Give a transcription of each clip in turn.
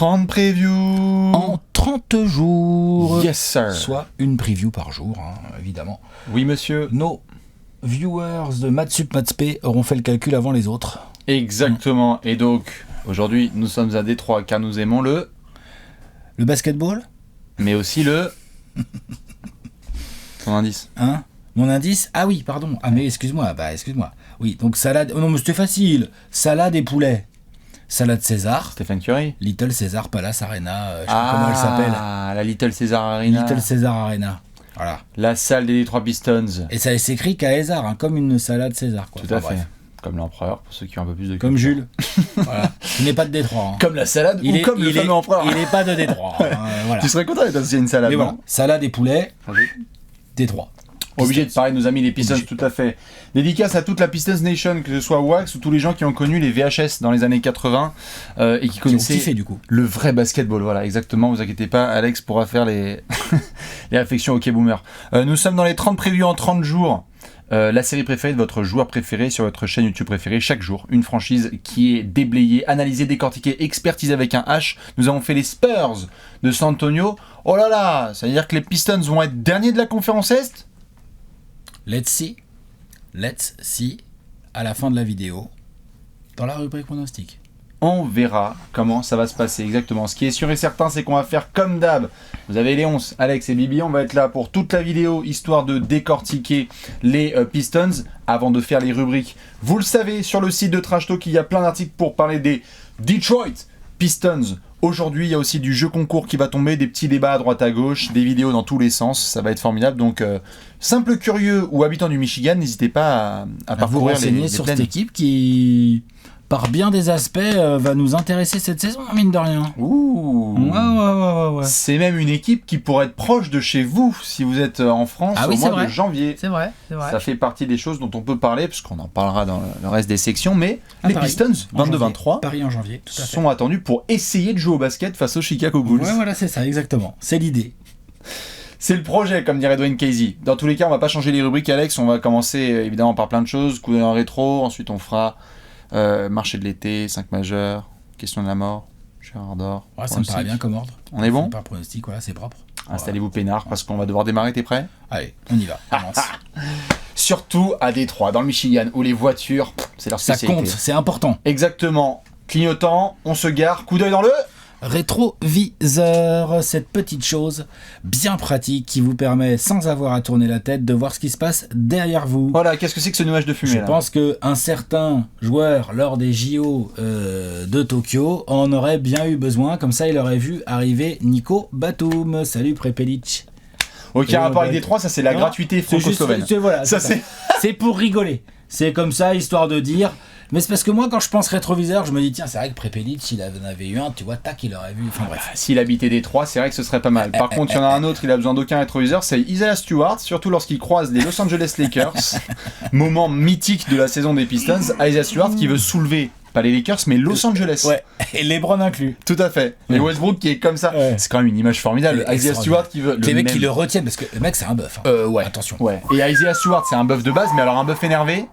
30 previews en 30 jours. Yes, sir. Soit une preview par jour, évidemment. Oui, monsieur. Nos viewers de Matsup Matspé auront fait le calcul avant les autres. Exactement. Et donc, aujourd'hui, nous sommes à Détroit car nous aimons le basketball, mais aussi le... Ton indice. Hein? Mon indice? Ah oui, pardon. Ah mais excuse-moi. Oui, donc salade... Oh non, mais c'était facile. Salade et poulet. Salade César. Stephen Curry. Little César Palace Arena. Je sais pas comment elle s'appelle. Ah, la Little Caesar Arena. Little César Arena. Voilà. La salle des Detroit Pistons. Et ça s'écrit Caesar, comme une salade César. Quoi. Tout à fait. Bref. Comme l'empereur, pour ceux qui ont un peu plus de... Comme Jules. Voilà. Il n'est pas de Détroit. Comme la salade comme le fameux empereur. Il n'est pas de Détroit. Voilà. Tu serais content d'être associé à une salade, mais non voilà. Salade et poulet, Détroit. Obligé de parler de nos amis les Pistons, tout à fait. Dédicace à toute la Pistons Nation, que ce soit Wax ou tous les gens qui ont connu les VHS dans les années 80 et qui connaissaient kiffé, du coup. Le vrai basketball. Voilà, exactement. Vous inquiétez pas, Alex pourra faire les réflexions OK Boomer. Nous sommes dans les 30 previews en 30 jours. La série préférée de votre joueur préféré sur votre chaîne YouTube préférée. Chaque jour, une franchise qui est déblayée, analysée, décortiquée, expertisée avec un H. Nous avons fait les Spurs de San Antonio. Oh là là, ça veut dire que les Pistons vont être derniers de la conférence Est ? Let's see à la fin de la vidéo dans la rubrique pronostic. On verra comment ça va se passer exactement. Ce qui est sûr et certain, c'est qu'on va faire comme d'hab. Vous avez Léonce, Alex et Bibi, on va être là pour toute la vidéo, histoire de décortiquer les Pistons avant de faire les rubriques. Vous le savez, sur le site de Trash Talk, il y a plein d'articles pour parler des Detroit Pistons. Aujourd'hui, il y a aussi du jeu concours qui va tomber, des petits débats à droite à gauche, des vidéos dans tous les sens, ça va être formidable. Donc, simple curieux ou habitant du Michigan, n'hésitez pas à parcourir vous renseigner sur cette équipe qui, par bien des aspects, va nous intéresser cette saison, mine de rien. Ouh. Ouais. C'est même une équipe qui pourrait être proche de chez vous si vous êtes en France au mois de janvier. C'est vrai. Ça fait partie des choses dont on peut parler, parce qu'on en parlera dans le reste des sections, mais les Paris, Pistons, 22-23, Paris en janvier, tout à fait, sont attendus pour essayer de jouer au basket face aux Chicago Bulls. Ouais, voilà, c'est ça, exactement. C'est l'idée. C'est le projet, comme dirait Dwayne Casey. Dans tous les cas, on va pas changer les rubriques, Alex. On va commencer évidemment par plein de choses. Coup d'œil en rétro, ensuite on fera marché de l'été, 5 majeurs, question de la mort, Gérard d'or. Ouais, ça me paraît bien comme ordre. On est bon ? Pas pronostic, voilà, c'est propre. Installez-vous peinard parce qu'on va devoir démarrer, t'es prêt ? Allez, on y va, on lance. Surtout à Détroit, dans le Michigan, où les voitures, c'est leur spécialité. Ça compte, c'est important. Exactement. Clignotant, on se gare, coup d'œil dans le... Rétroviseur, cette petite chose bien pratique qui vous permet, sans avoir à tourner la tête, de voir ce qui se passe derrière vous. Voilà, qu'est-ce que c'est que ce nuage de fumée Je là ? pense qu'un certain joueur, lors des JO de Tokyo, en aurait bien eu besoin. Comme ça, il aurait vu arriver Nico Batum. Salut Prepelic. Aucun rapport avec Détroit, ça c'est la gratuité franco-slovène. Voilà, ça c'est pour rigoler. C'est comme ça, histoire de dire... Mais c'est parce que moi, quand je pense rétroviseur, je me dis, tiens, c'est vrai que Prepelic, s'il en avait eu un, tu vois, tac, il aurait vu. Enfin bref. S'il habitait Détroit, c'est vrai que ce serait pas mal. Par contre, il y en a un autre, il a besoin d'aucun rétroviseur, c'est Isaiah Stewart, surtout lorsqu'il croise les Los Angeles Lakers. Moment mythique de la saison des Pistons. Isaiah Stewart qui veut soulever, pas les Lakers, mais Los Angeles. Ouais, et LeBron inclus. Tout à fait. Et Westbrook qui est comme ça. Ouais. C'est quand même une image formidable. Isaiah Stewart qui veut... Les mecs qui le retiennent, parce que le mec, c'est un bœuf. Ouais. Attention. Ouais. Et Isaiah Stewart, c'est un bœuf de base, mais alors un bœuf énervé...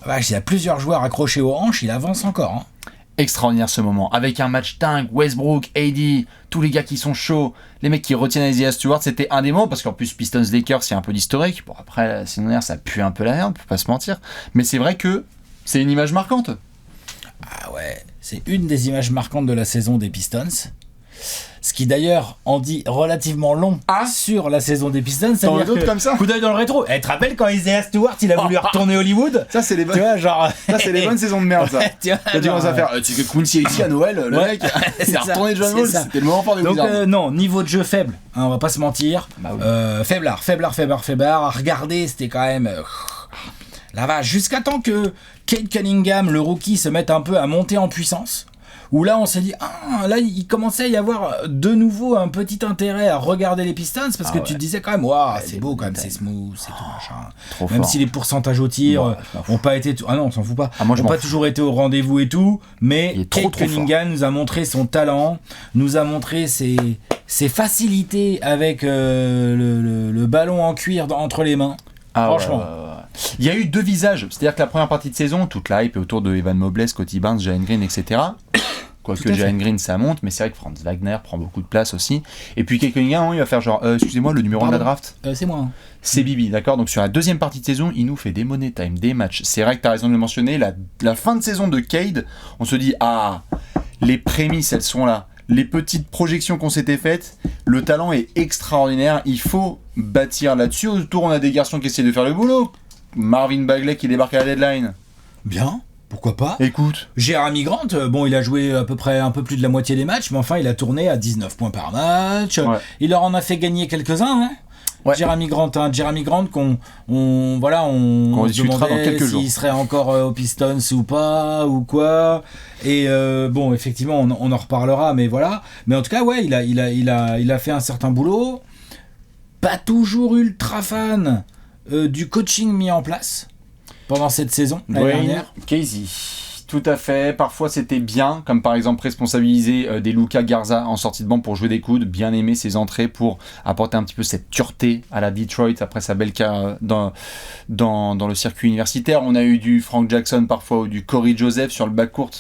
Il y a plusieurs joueurs accrochés aux hanches, il avance encore. Extraordinaire ce moment, avec un match dingue, Westbrook, AD, tous les gars qui sont chauds, les mecs qui retiennent Isaiah Stewart, c'était un des mots, parce qu'en plus Pistons Lakers, il y a un peu d'historique. Bon après, la saison dernière, ça pue un peu la merde, on peut pas se mentir, mais c'est vrai que c'est une image marquante. Ah ouais, c'est une des images marquantes de la saison des Pistons. Ce qui d'ailleurs en dit relativement long sur la saison des Pistons. T'en veux d'autres comme ça ? Coup d'œil dans le rétro. Tu te rappelles quand Isaiah Stewart il a voulu retourner Hollywood ? Ça c'est les bonnes. Tu vois, genre... Ça c'est les bonnes saisons de merde ça. Tu commences à faire. Tu sais que Quincy ici à Noël, le mec, il a retourné John Wall. C'était le moment fort des Wizards. Donc non, niveau de jeu faible. On va pas se mentir. Bah oui. Faiblard. À regarder, c'était quand même. La vache. Jusqu'à temps que Cade Cunningham, le rookie, se mette un peu à monter en puissance. Où là on s'est dit, là il commençait à y avoir de nouveau un petit intérêt à regarder les Pistons parce que tu te disais quand même, c'est beau quand même, c'est smooth, c'est tout machin. Trop même fort. si les pourcentages au tir ont pas été, on s'en fout pas, moi, ont pas toujours été au rendez-vous et tout, mais Cade Cunningham nous a montré son talent, nous a montré ses facilités avec le ballon en cuir entre les mains. Franchement. Il y a eu deux visages, c'est-à-dire que la première partie de saison, toute l'hype autour de Evan Mobley, Scottie Barnes, Jalen Green, etc. Quoique Jalen Green, ça monte, mais c'est vrai que Franz Wagner prend beaucoup de place aussi. Et puis Cade Cunningham, il va faire genre, excusez-moi, le numéro 1 de la draft. C'est moi. C'est Bibi, d'accord. Donc sur la deuxième partie de saison, il nous fait des money time, des matchs. C'est vrai que tu as raison de le mentionner. La fin de saison de Cade, on se dit, les prémices, elles sont là. Les petites projections qu'on s'était faites, le talent est extraordinaire. Il faut bâtir là-dessus. Autour, on a des garçons qui essaient de faire le boulot. Marvin Bagley qui débarque à la deadline. Bien. Pourquoi pas ? Écoute. Jeremy Grant, il a joué à peu près un peu plus de la moitié des matchs, mais enfin, il a tourné à 19 points par match. Ouais. Il leur en a fait gagner quelques-uns, hein. Ouais. Jeremy Grant qu'on se demandait s'il serait encore aux Pistons ou pas, ou quoi. Et effectivement, on en reparlera, mais voilà. Mais en tout cas, ouais, il a fait un certain boulot. Pas toujours ultra fan du coaching mis en place pendant cette saison, l'année dernière. Casey. Tout à fait, parfois c'était bien, comme par exemple responsabiliser des Luka Garza en sortie de banc pour jouer des coudes, bien aimer ses entrées pour apporter un petit peu cette dureté à la Detroit après sa belle carrière dans le circuit universitaire. On a eu du Frank Jackson parfois ou du Corey Joseph sur le backcourt.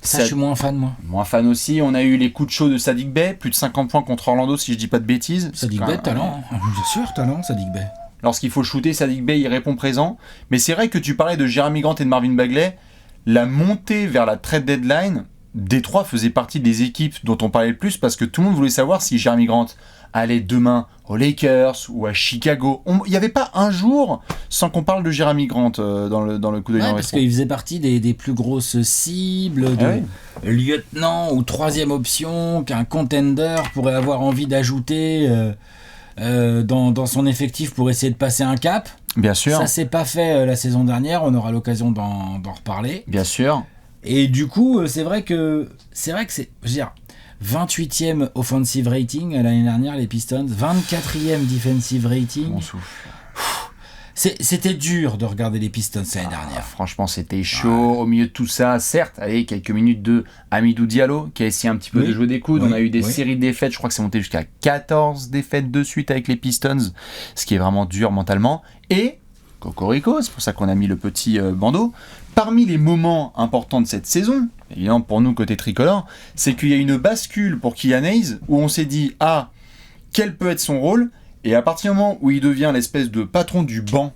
Ça, je suis moins fan, moi. Moins fan aussi. On a eu les coups de chaud de Saddiq Bey, plus de 50 points contre Orlando si je dis pas de bêtises. Saddiq Bey, talent. Bien sûr, talent, Saddiq Bey. Lorsqu'il faut shooter, Saddiq Bey, il répond présent. Mais c'est vrai que tu parlais de Jeremy Grant et de Marvin Bagley. La montée vers la trade deadline, Détroit faisait partie des équipes dont on parlait le plus parce que tout le monde voulait savoir si Jeremy Grant allait demain aux Lakers ou à Chicago. Il n'y avait pas un jour sans qu'on parle de Jeremy Grant dans le coup d'œil en rétro. Parce qu'il faisait partie des plus grosses cibles de lieutenant ou troisième option qu'un contender pourrait avoir envie d'ajouter dans son effectif pour essayer de passer un cap. Bien sûr. Ça s'est pas fait la saison dernière, on aura l'occasion d'en reparler. Bien sûr. Et du coup, c'est vrai que c'est, je veux dire, 28e offensive rating l'année dernière, les Pistons, 24e defensive rating. Mon souffle. C'était dur de regarder les Pistons l'année dernière. Franchement, c'était chaud. Au milieu de tout ça, certes, quelques minutes de Hamidou Diallo qui a essayé un petit peu de jouer des coudes. On a eu des séries de défaites. Je crois que c'est monté jusqu'à 14 défaites de suite avec les Pistons, ce qui est vraiment dur mentalement. Et Cocorico, c'est pour ça qu'on a mis le petit bandeau. Parmi les moments importants de cette saison, évidemment pour nous côté tricolore, c'est qu'il y a une bascule pour Killian Hayes où on s'est dit quel peut être son rôle. Et à partir du moment où il devient l'espèce de patron du banc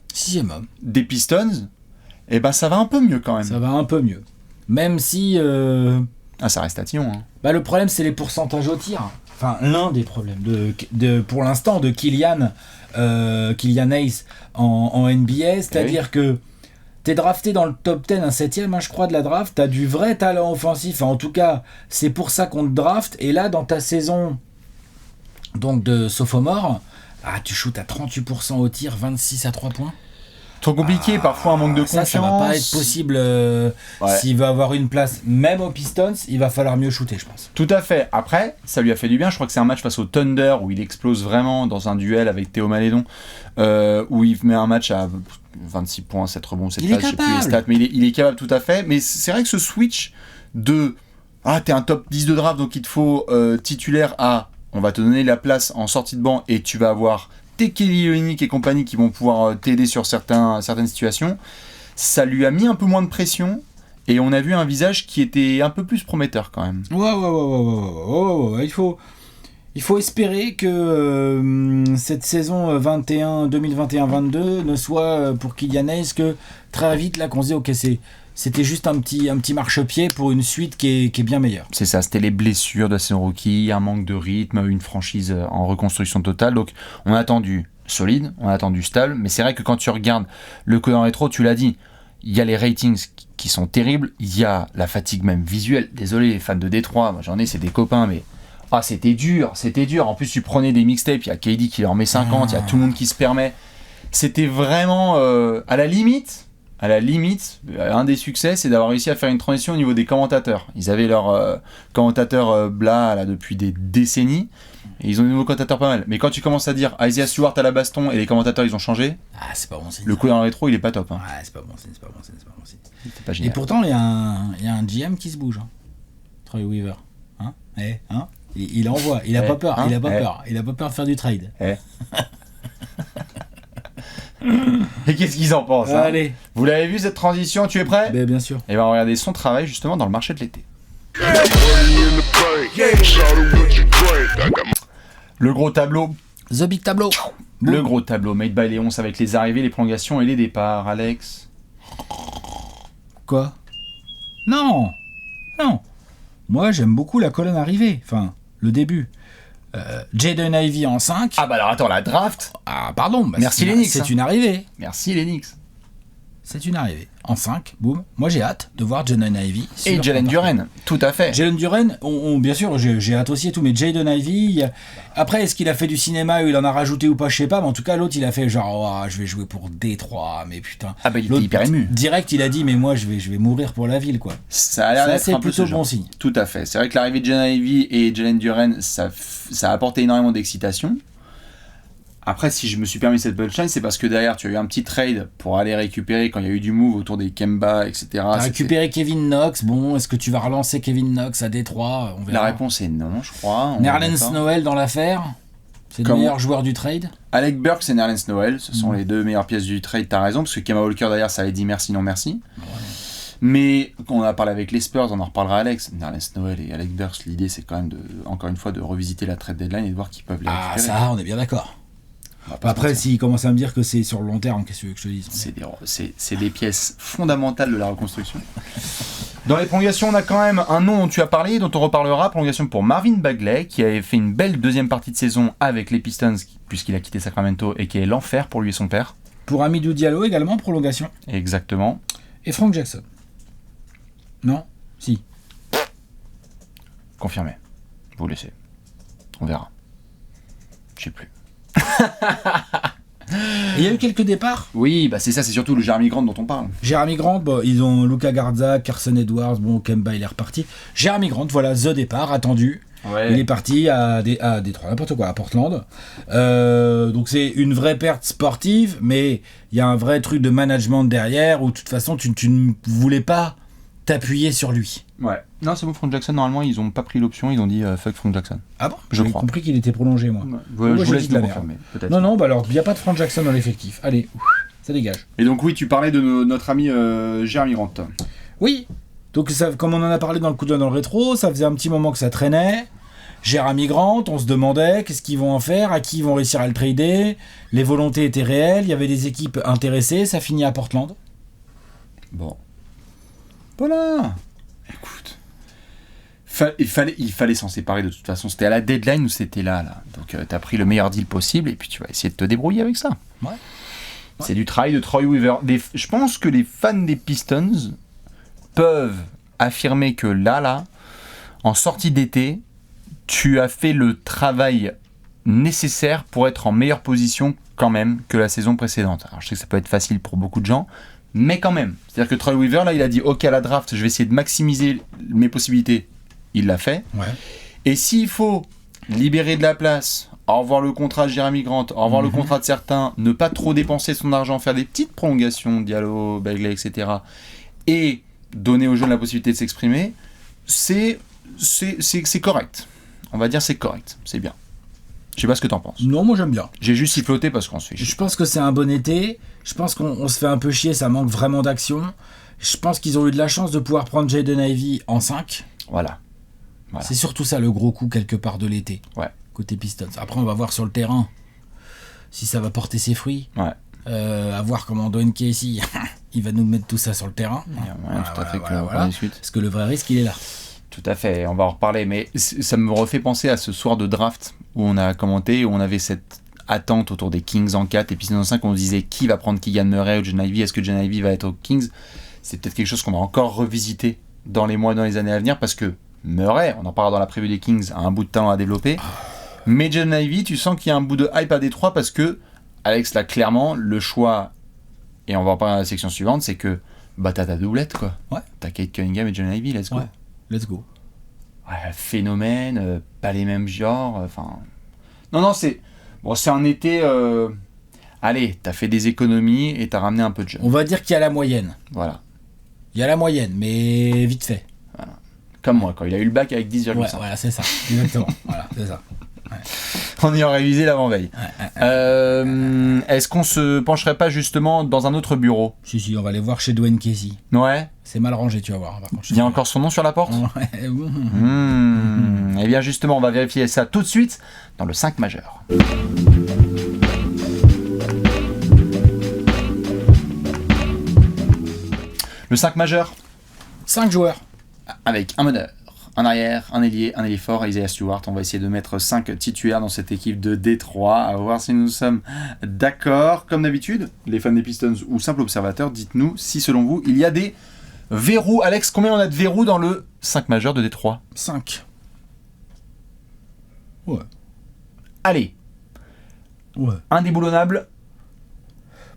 des Pistons, ça va un peu mieux quand même. Ça va un peu mieux. Même si... ça reste tatillon. Le problème, c'est les pourcentages au tir. Enfin, l'un des problèmes pour l'instant de Killian Hayes en NBA. C'est-à-dire que t'es drafté dans le top 10, un 7ème, je crois, de la draft. T'as du vrai talent offensif. En tout cas, c'est pour ça qu'on te draft. Et là, dans ta saison donc de sophomore... tu shootes à 38% au tir, 26 à 3 points. Trop compliqué, parfois un manque de confiance. Ça va pas être possible. S'il veut avoir une place, même aux Pistons, il va falloir mieux shooter, je pense. Tout à fait. Après, ça lui a fait du bien. Je crois que c'est un match face au Thunder où il explose vraiment dans un duel avec Théo Malédon, où il met un match à 26 points, 7 rebonds, 7 passes, je sais plus les stats, mais il est capable tout à fait. Mais c'est vrai que ce switch de t'es un top 10 de draft, donc il te faut titulaire on va te donner la place en sortie de banc et tu vas avoir tes Kelly Olynyk et compagnie qui vont pouvoir t'aider sur certaines situations. Ça lui a mis un peu moins de pression et on a vu un visage qui était un peu plus prometteur quand même. Ouais. Il faut espérer que cette saison 2021-22 ne soit pour Killian Hayes que très vite là qu'on se dit c'était juste un petit marchepied pour une suite qui est bien meilleure. C'est ça, c'était les blessures de la saison rookie, un manque de rythme, une franchise en reconstruction totale. Donc on a attendu solide, on a attendu stable, mais c'est vrai que quand tu regardes le code en rétro, tu l'as dit, il y a les ratings qui sont terribles, il y a la fatigue même visuelle. Désolé les fans de Détroit, moi j'en ai, c'est des copains, mais c'était dur. En plus tu prenais des mixtapes, il y a KD qui en met 50, il y a tout le monde qui se permet. C'était vraiment à la limite, un des succès, c'est d'avoir réussi à faire une transition au niveau des commentateurs. Ils avaient leur commentateur blas là, depuis des décennies, et ils ont des nouveaux commentateurs pas mal. Mais quand tu commences à dire Isaiah Stewart à la baston et les commentateurs ils ont changé, c'est pas bon signe. Le coup dans le rétro il est pas top. C'est pas bon signe. C'est pas génial. Et pourtant il y a un GM qui se bouge. Troy Weaver. Il envoie, il a pas peur, il a pas peur de faire du trade. Et qu'est-ce qu'ils en pensent Allez. Vous l'avez vu cette transition, tu es prêt ? Bien sûr. Et on va regarder son travail justement dans le marché de l'été. Le gros tableau. The Big Tableau. Le gros tableau made by Léonce avec les arrivées, les prolongations et les départs. Alex. Quoi? Non. Moi, j'aime beaucoup la colonne arrivée. Enfin, le début. Jaden Ivey en 5. Ah bah alors attends, la draft. Ah, pardon. Bah, Merci Lennox. C'est une arrivée. Merci Lennox. C'est une arrivée. En 5, boum. Moi, j'ai hâte de voir Jaden Ivey. Et Jalen Duren, tout à fait. Jalen Duren, bien sûr, j'ai hâte aussi et tout, mais Jaden Ivey, après, est-ce qu'il a fait du cinéma ou il en a rajouté ou pas, je sais pas, mais en tout cas, l'autre, il a fait genre, je vais jouer pour Détroit, mais putain. Ah bah il était hyper ému. Direct, il a dit, mais moi, je vais mourir pour la ville, quoi. Ça a l'air d'être un peu plutôt ce genre. bon signe. Tout à fait. C'est vrai que l'arrivée de Jalen Ivey et Jalen Duren, ça a apporté énormément d'excitation. Après, si je me suis permis cette punchline, c'est parce que derrière, tu as eu un petit trade pour aller récupérer quand il y a eu du move autour des Kemba, etc. T'as récupéré Kevin Knox. Bon, est-ce que tu vas relancer Kevin Knox à Détroit? On verra. La réponse est non, je crois. Nerlens Noel dans l'affaire. C'est le meilleur joueur du trade. Alec Burks et Nerlens Noel, ce sont les deux meilleures pièces du trade, t'as raison, parce que Kemba Walker derrière, ça avait dit merci, non merci. Ouais. Mais quand on a parlé avec les Spurs, on en reparlera Alex. Nerlens Noel et Alec Burks, l'idée c'est quand même encore une fois de revisiter la trade deadline et de voir qui peuvent les récupérer. Ah ça, on est bien d'accord. Après, s'il commence à me dire que c'est sur le long terme, qu'est-ce que tu veux que je te dise? C'est des pièces fondamentales de la reconstruction. Dans les prolongations, on a quand même un nom dont tu as parlé, dont on reparlera. Prolongation pour Marvin Bagley, qui avait fait une belle deuxième partie de saison avec les Pistons, puisqu'il a quitté Sacramento, et qui est l'enfer pour lui et son père. Pour Hamidou Diallo également, prolongation. Exactement. Et Frank Jackson. Non? Si. Confirmé. Vous laissez. On verra. Je sais plus. Il y a eu quelques départs. Oui, bah c'est ça, c'est surtout le Jeremy Grant dont on parle. Jeremy Grant, bon, ils ont Luka Garza, Carson Edwards, bon, Kemba il est reparti. Jeremy Grant, voilà, the départ attendu. Ouais. Il est parti à Détroit, n'importe quoi, à Portland. Donc c'est une vraie perte sportive, mais il y a un vrai truc de management derrière où de toute façon tu ne voulais pas t'appuyer sur lui. Ouais. Non, c'est bon, Frank Jackson, normalement, ils ont pas pris l'option, ils ont dit fuck Frank Jackson. Ah bon? J'ai compris qu'il était prolongé, moi. Ouais, je vous laisse le confirmer, peut-être. Non, bah alors, il n'y a pas de Frank Jackson dans l'effectif. Allez, ça dégage. Et donc, oui, tu parlais de notre ami Jeremy Grant. Oui. Donc, ça, comme on en a parlé dans le coup d'œil dans le rétro, ça faisait un petit moment que ça traînait. Jeremy Grant, on se demandait qu'est-ce qu'ils vont en faire, à qui ils vont réussir à le trader. Les volontés étaient réelles, il y avait des équipes intéressées, ça finit à Portland. Bon. Voilà. Écoute. Il fallait s'en séparer de toute façon. C'était à la deadline ou c'était là. Donc t'as pris le meilleur deal possible et puis tu vas essayer de te débrouiller avec ça. Ouais. C'est du travail de Troy Weaver. Je pense que les fans des Pistons peuvent affirmer que là, en sortie d'été, tu as fait le travail nécessaire pour être en meilleure position quand même que la saison précédente. Alors je sais que ça peut être facile pour beaucoup de gens, mais quand même. C'est-à-dire que Troy Weaver, là, il a dit ok, à la draft, je vais essayer de maximiser mes possibilités. Il l'a fait. Ouais. Et s'il faut libérer de la place, au revoir le contrat de Jeremy Grant, au revoir le contrat de certains, ne pas trop dépenser son argent, faire des petites prolongations, Diallo, Bagley, etc. et donner aux jeunes la possibilité de s'exprimer, c'est correct. On va dire c'est correct, c'est bien. Je sais pas ce que t'en penses. Non, moi j'aime bien. J'ai juste siffloté parce qu'on se fait chier. Je pense que c'est un bon été. Je pense qu'on se fait un peu chier, ça manque vraiment d'action. Je pense qu'ils ont eu de la chance de pouvoir prendre Jaden Ivey en 5. Voilà. C'est surtout ça le gros coup quelque part de l'été. Ouais. Côté Pistons. Après on va voir sur le terrain si ça va porter ses fruits. Ouais. À voir comment Dwayne Casey il va nous mettre tout ça sur le terrain. Parce que le vrai risque il est là. Tout à fait, on va en reparler, mais ça me refait penser à ce soir de draft où on a commenté, où on avait cette attente autour des Kings en 4 et Pistons en 5, on se disait qui va prendre Keegan Murray ou Jaden Ivey, est-ce que Jaden Ivey va être aux Kings? C'est peut-être quelque chose qu'on va encore revisiter dans les mois, dans les années à venir, parce que Murray, on en parlera dans la preview des Kings, a un bout de talent à développer, mais Jaden Ivey, tu sens qu'il y a un bout de hype à Détroit parce que, Alex, là, clairement, le choix, et on va en parler dans la section suivante, c'est que bah t'as ta doublette, quoi. Ouais. T'as Kate Cunningham et Jaden Ivey, let's go. Ouais. Let's go. Ouais, phénomène, pas les mêmes genres, enfin... Non, c'est un été... Allez, t'as fait des économies et t'as ramené un peu de jeunes. On va dire qu'il y a la moyenne. Voilà. Il y a la moyenne, mais vite fait. Voilà. Comme moi, quand il a eu le bac avec 10,5. Ouais, voilà, c'est ça. Exactement. Voilà, c'est ça. Ouais. en ayant révisé l'avant-veille. Est-ce qu'on se pencherait pas justement dans un autre bureau? Si, on va aller voir chez Dwayne Casey. Ouais. C'est mal rangé, tu vas voir. Par contre, Il y a encore son nom sur la porte? Ouais. Eh bien justement, on va vérifier ça tout de suite dans le 5 majeur. Le 5 majeur, 5 joueurs. avec un meneur, un arrière, un ailier fort, Isaiah Stewart. On va essayer de mettre 5 titulaires dans cette équipe de Détroit. À voir si nous sommes d'accord. Comme d'habitude, les fans des Pistons ou simples observateurs, dites-nous si selon vous, il y a des verrous. Alex, combien on a de verrous dans le 5 majeur de Détroit? 5. Ouais. Allez, indéboulonnable.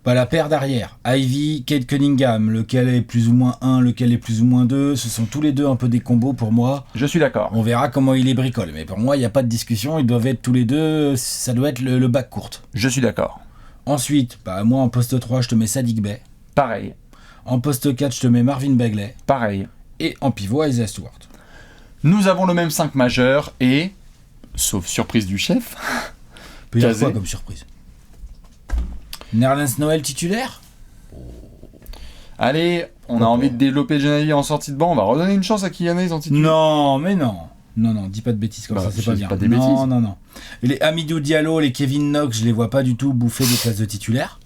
Bah, la paire d'arrière, Ivy, Cade Cunningham, lequel est plus ou moins 1, lequel est plus ou moins 2, ce sont tous les deux un peu des combos pour moi. Je suis d'accord. On verra comment il les bricole, mais pour moi il n'y a pas de discussion, ils doivent être tous les deux, ça doit être le back court. Je suis d'accord. Ensuite, bah, moi en poste 3 je te mets Saddiq Bey, Pareil, en poste 4 je te mets Marvin Bagley, pareil. et en pivot Isaiah Stewart. Nous avons le même 5 majeur et, sauf surprise du chef, Peut y avoir Casé. quoi comme surprise? Nerlens Noël titulaire? allez, on a envie de développer Genavi en sortie de banc, on va redonner une chance à Kylian Hayes en titulaire. Non, mais non. Non, dis pas de bêtises comme Bah, ça, c'est je pas dis bien. pas des non, bêtises. non. Et les Hamidou Diallo, les Kevin Knox, je les vois pas du tout bouffer des places de titulaire.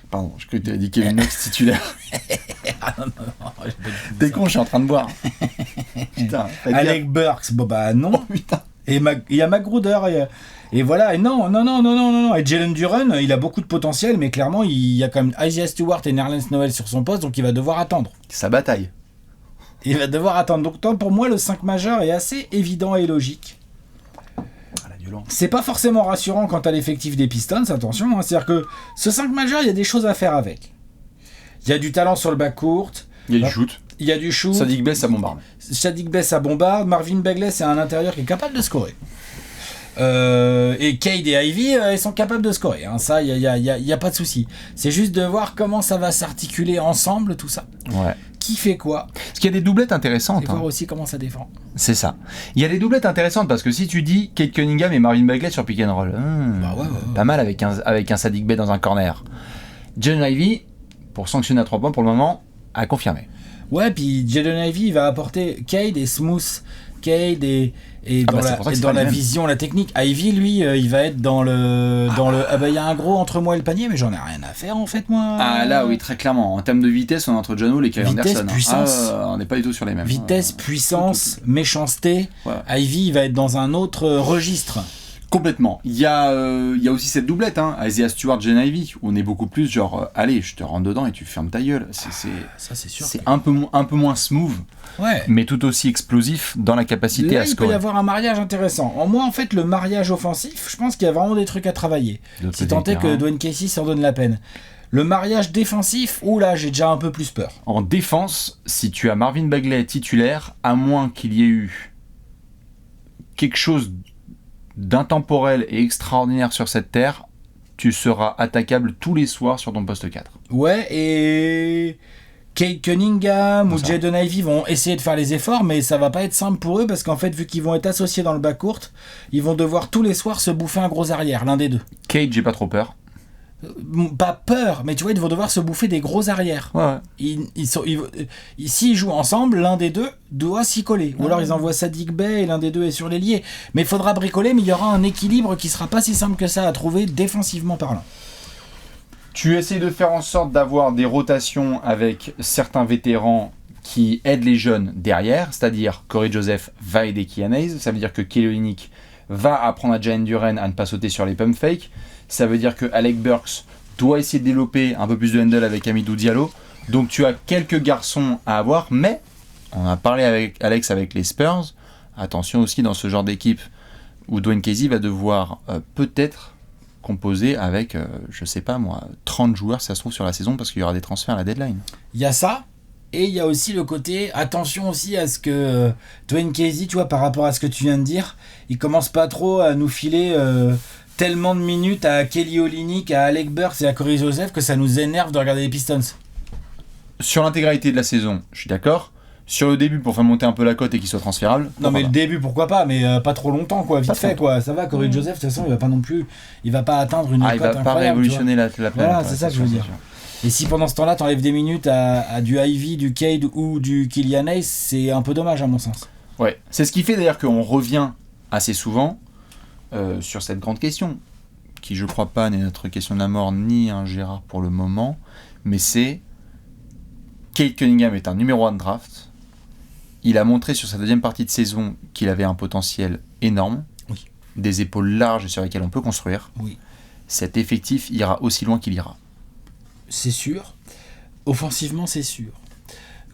Pardon, je crois que tu avais dit Kevin Knox titulaire. T'es con, je suis en train de boire. Putain, faites gaffe. Alec Burks, bon bah non. Oh putain. Et il y a Magruder, et voilà, et non. Et Jalen Duren, il a beaucoup de potentiel, mais clairement, il y a quand même Isaiah Stewart et Nerlens Noël sur son poste, donc il va devoir attendre. Sa bataille. Il va devoir attendre. Donc toi, pour moi, le 5 majeur est assez évident et logique. Ah, la violence. C'est pas forcément rassurant quant à l'effectif des Pistons, attention, hein, c'est-à-dire que ce 5 majeur, il y a des choses à faire avec. Il y a du talent sur le bas court, Il y a du shoot. il y a du shoot, Saddiq Bey, ça bombarde. Saddiq Bey, ça bombarde, Marvin Bagley, c'est un intérieur qui est capable de scorer. Et Cade et Ivy, ils sont capables de scorer, hein. Ça, il y a pas de souci. C'est juste de voir comment ça va s'articuler ensemble, tout ça. Ouais. Qui fait quoi, Parce qu'il y a des doublettes intéressantes. et voir aussi comment ça défend. C'est ça. Il y a des doublettes intéressantes parce que si tu dis Cade Cunningham et Marvin Bagley sur pick and roll, Ouais. pas mal avec un Saddiq Bey dans un corner. Jalen Ivy, pour sanctionner à 3 points pour le moment, a confirmé. Ouais, puis Jalen Ivy, il va apporter Cade et smooth. Cade et dans, c'est pour ça que c'est dans pas la les mêmes. vision, la technique. Ivy, lui, il va être dans le... Ah bah, il y a un gros entre moi et le panier, mais j'en ai rien à faire, en fait, moi. Ah là, oui, très clairement. En termes de vitesse, on est entre John Wall et Kyle Vitesse, Anderson. puissance. On n'est pas du tout sur les mêmes. Vitesse, puissance, méchanceté. Ouais. Ivy, il va être dans un autre registre. Complètement. Il y a aussi cette doublette, Isaiah Stewart, Jalen Ivy, où on est beaucoup plus genre, allez, je te rentre dedans et tu fermes ta gueule. Ça, c'est sûr. C'est un peu moins smooth, Ouais. mais tout aussi explosif dans la capacité Là, à il peut y scorer. avoir un mariage intéressant. Moi, en fait, le mariage offensif, je pense qu'il y a vraiment des trucs à travailler. De l'autre Si côté tant du est que terrain. Dwayne Casey s'en donne la peine. Le mariage défensif, là, j'ai déjà un peu plus peur. En défense, si tu as Marvin Bagley titulaire, à moins qu'il y ait eu quelque chose d'intemporel et extraordinaire sur cette terre, tu seras attaquable tous les soirs sur ton poste 4. Ouais, et Cade Cunningham ou Ça. Jaden Ivey vont essayer de faire les efforts, mais ça va pas être simple pour eux parce qu'en fait, vu qu'ils vont être associés dans le bas court, ils vont devoir tous les soirs se bouffer un gros arrière, l'un des deux. Cade, j'ai pas trop peur. Pas peur, mais tu vois, ils vont devoir se bouffer des gros arrières. Ouais. S'ils jouent ensemble, l'un des deux doit s'y coller. Ou alors ils envoient Saddiq Bey et l'un des deux est sur l'ailier. Mais il faudra bricoler, mais il y aura un équilibre qui sera pas si simple que ça à trouver défensivement parlant. Tu essaies de faire en sorte d'avoir des rotations avec certains vétérans qui aident les jeunes derrière, c'est-à-dire Corey Joseph va aider Kylian Hayes, ça veut dire que Kelly Olynyk va apprendre à Jalen Duren à ne pas sauter sur les pump fakes, ça veut dire que Alec Burks doit essayer de développer un peu plus de handle avec Hamidou Diallo, donc tu as quelques garçons à avoir, mais on a parlé avec Alex avec les Spurs, attention aussi dans ce genre d'équipe où Dwayne Casey va devoir peut-être composé avec, je sais pas moi, 30 joueurs si ça se trouve sur la saison parce qu'il y aura des transferts à la deadline. Il y a ça, et il y a aussi le côté, attention aussi à ce que Dwayne Casey, tu vois, par rapport à ce que tu viens de dire, il commence pas trop à nous filer tellement de minutes à Kelly Olynyk, à Alec Burks et à Corey Joseph que ça nous énerve de regarder les Pistons. Sur l'intégralité de la saison, je suis d'accord, Sur le début, pour faire monter un peu la cote et qu'il soit transférable. Non, mais pourquoi le début, pourquoi pas, mais pas trop longtemps, quoi, vite Pas fait, trop. quoi. Ça va, Corey Joseph, de toute façon, il va pas atteindre une pas. cote Il va pas incroyable. révolutionner la planète. Voilà, c'est ça que je veux sûr, dire. c'est sûr. Et si pendant ce temps-là, t'enlèves des minutes à du Ivy, du Cade ou du Killian Hayes, c'est un peu dommage, à mon sens. Ouais, c'est ce qui fait d'ailleurs qu'on revient assez souvent sur cette grande question, qui je crois pas n'est notre question de la mort ni un Gérard pour le moment, mais c'est Cade Cunningham est un numéro 1 de draft. Il a montré sur sa deuxième partie de saison qu'il avait un potentiel énorme, Oui. des épaules larges sur lesquelles on peut construire. Oui. Cet effectif ira aussi loin qu'il ira. C'est sûr. Offensivement, c'est sûr.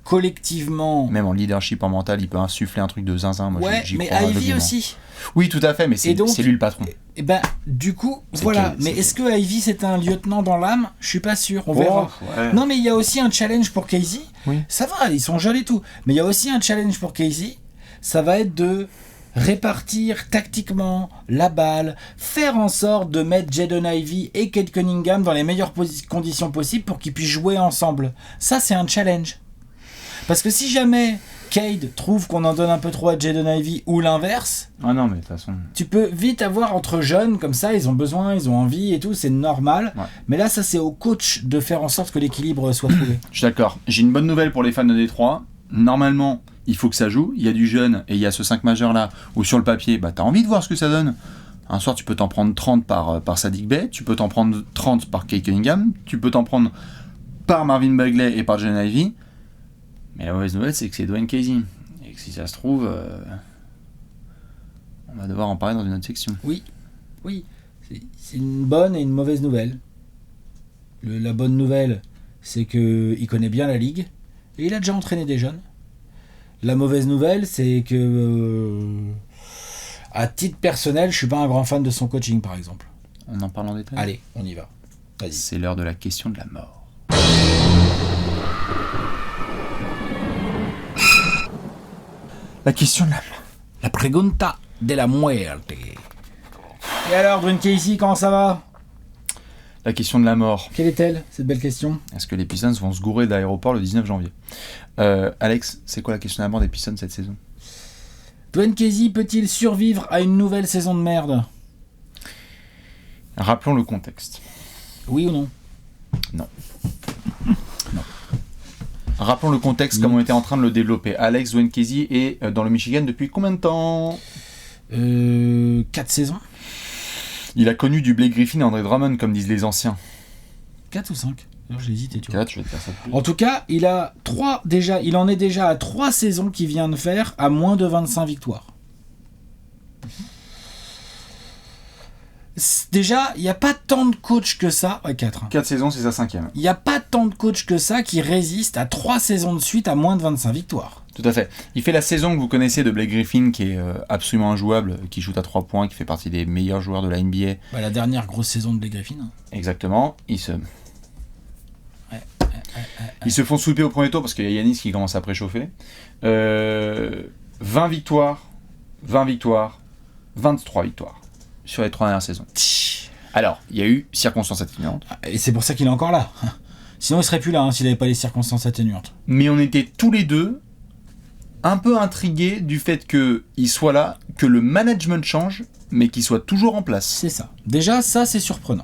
Collectivement... Même en leadership, en mental, il peut insuffler un truc de zinzin. Moi, Ouais, j'y mais crois Ivy aveuglément. aussi. Oui, tout à fait, mais Et c'est donc- lui le patron. Et ben, du coup, C'est voilà. Cade, Mais c'est est-ce que Ivy, c'est un lieutenant dans l'âme? Je suis pas sûr, on verra. Ouais. Non, mais il y a aussi un challenge pour Casey. Oui. Ça va, ils sont jeunes et tout. Mais il y a aussi un challenge pour Casey. Ça va être de répartir tactiquement la balle, faire en sorte de mettre Jaden Ivey et Cade Cunningham dans les meilleures conditions possibles pour qu'ils puissent jouer ensemble. Ça, c'est un challenge. Parce que si jamais Cade trouve qu'on en donne un peu trop à Jaden Ivey ou l'inverse, Ah non, mais de toute façon. tu peux vite avoir entre jeunes comme ça, ils ont besoin, ils ont envie et tout, c'est normal. Ouais. Mais là, ça, c'est au coach de faire en sorte que l'équilibre soit trouvé. Je suis d'accord. J'ai une bonne nouvelle pour les fans de Détroit. Normalement, il faut que ça joue. Il y a du jeune et il y a ce 5 majeur là où sur le papier, bah, t'as envie de voir ce que ça donne. Un soir, tu peux t'en prendre 30 par Saddiq Bey, tu peux t'en prendre 30 par Cade Cunningham, tu peux t'en prendre par Marvin Bagley et par Jaden Ivey. Mais la mauvaise nouvelle, c'est que c'est Dwayne Casey. Et que si ça se trouve, on va devoir en parler dans une autre section. Oui, c'est une bonne et une mauvaise nouvelle. La bonne nouvelle, c'est qu'il connaît bien la ligue et il a déjà entraîné des jeunes. La mauvaise nouvelle, c'est que, à titre personnel, je suis pas un grand fan de son coaching, par exemple. On en parle en détail. Allez, on y va. Vas-y. C'est l'heure de la question de la mort. La question de la mort. La pregunta de la muerte. Et alors, Dwayne Casey, comment ça va? La question de la mort. Quelle est-elle, cette belle question? Est-ce que les Pistons vont se gourer d'aéroport le 19 janvier Alex, c'est quoi la question de la mort des Pistons cette saison? Dwayne Casey peut-il survivre à une nouvelle saison de merde? Rappelons le contexte. Oui ou non? Rappelons le contexte comme on était en train de le développer. Alex, Dwayne Casey est dans le Michigan depuis combien de temps? 4 saisons? Il a connu du Blake Griffin et Andre Drummond, comme disent les anciens. 4 ou 5? Alors j'ai hésité, tu vois. 4, je vais te faire ça plus. En tout cas, il en est déjà à 3 saisons qu'il vient de faire à moins de 25 victoires. Déjà, il n'y a pas tant de coachs que ça. Ouais, 4. 4 saisons, c'est sa 5e. Il n'y a pas tant de coachs que ça qui résistent à 3 saisons de suite à moins de 25 victoires. Tout à fait. Il fait la saison que vous connaissez de Blake Griffin, qui est absolument injouable, qui shoot à 3 points, qui fait partie des meilleurs joueurs de la NBA. Bah, la dernière grosse saison de Blake Griffin. Exactement. Ils se font sweeper au premier tour parce qu'il y a Yanis qui commence à préchauffer. 20 victoires, 20 victoires, 23 victoires sur les 3 dernières saisons. Alors, il y a eu circonstances atténuantes. Et c'est pour ça qu'il est encore là. Sinon, il serait plus là s'il n'avait pas les circonstances atténuantes. Mais on était tous les deux un peu intrigués du fait qu'il soit là, que le management change, mais qu'il soit toujours en place. C'est ça. Déjà, ça, c'est surprenant.